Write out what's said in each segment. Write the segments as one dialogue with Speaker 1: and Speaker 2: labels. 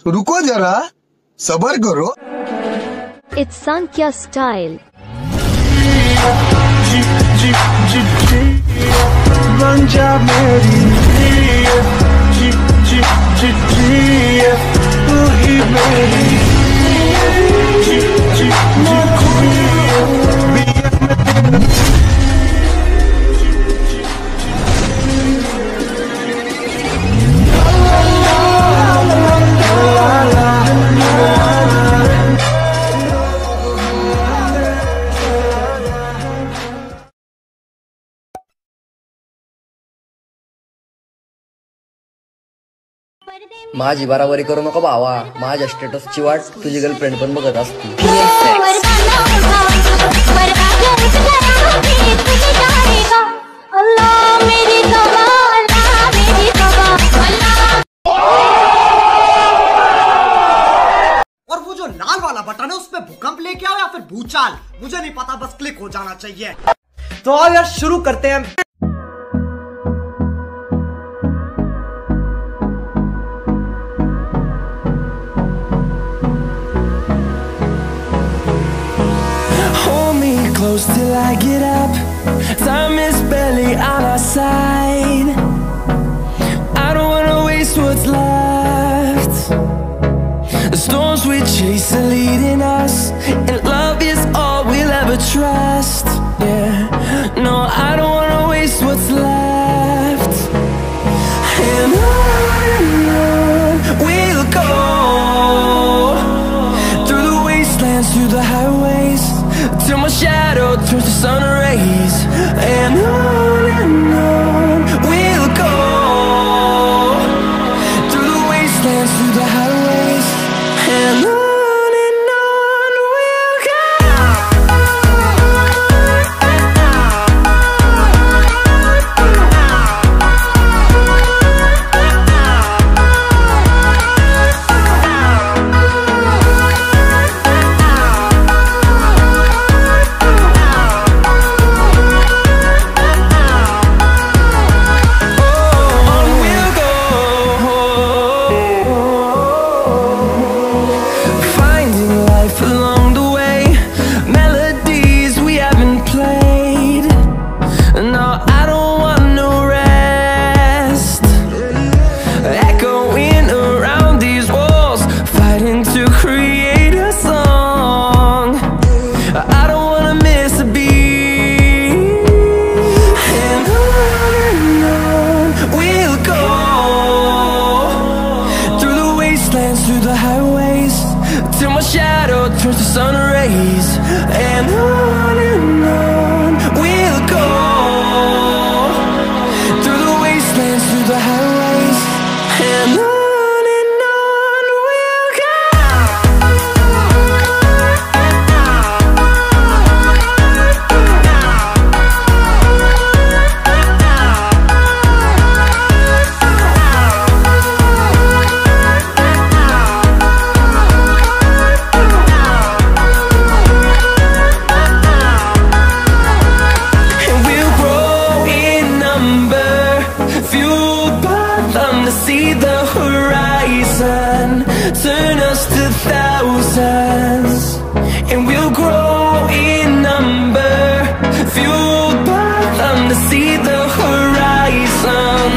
Speaker 1: रुको जरा, सबर करो।
Speaker 2: It's Sankhya style.
Speaker 3: बन जा मेरी तू ही मेरी
Speaker 4: माझी बराबरी करू नको भावा, माझ्या स्टेटसची वाट तुझी गर्लफ्रेंड पण बघत असते.
Speaker 5: और वो जो लाल वाला बटन है उसपे भूकंप लेके आओ या फिर भूचाल, मुझे नहीं पता, बस क्लिक हो जाना चाहिए। तो आओ यार शुरू करते हैं।
Speaker 3: Close till I get up. Time is barely on our side. I don't wanna waste what's left. The storms we chase are leading us, and love is all we'll ever trust. Yeah, no, I don't wanna waste what's left. And on we'll go, through the wastelands, through the highways, till my shadow turns to sun rays. And on we'll go, through the wastelands, through the highways. And on we'll go. Through the highways, till my shadow turns to sun rays. And on we'll go, through the wastelands, through the highways. And on we'll go. See the horizon turn us to thousands, and we'll grow in number, fueled by them to see the horizon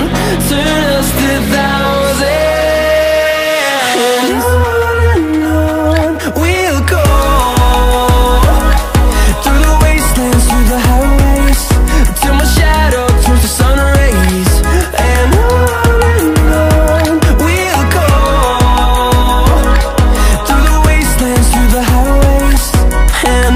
Speaker 3: turn us to thousands. And on we'll go, through the wastelands, through the highways, till my shadow turns to sun rays. And and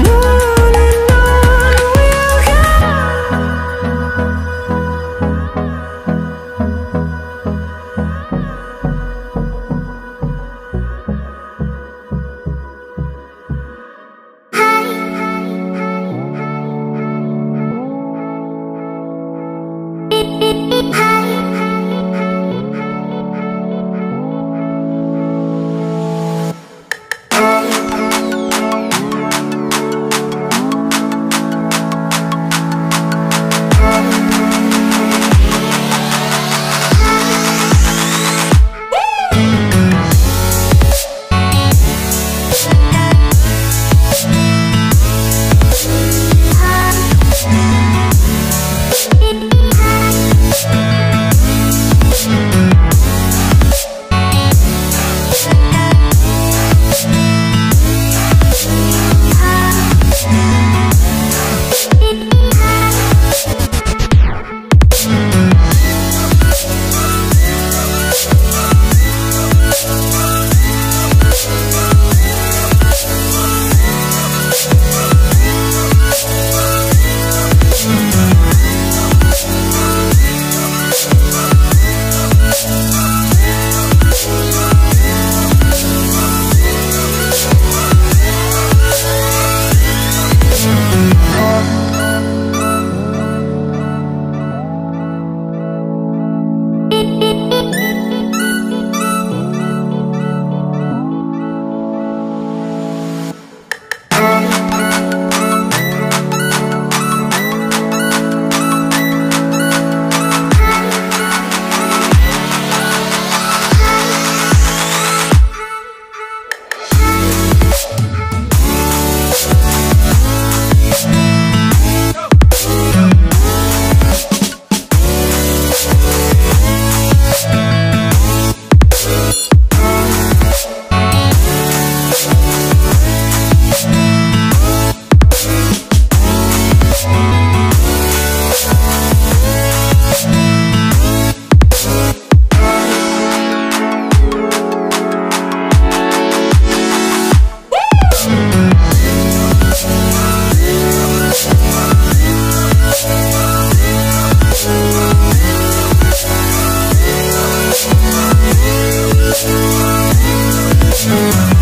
Speaker 3: We'll be right back.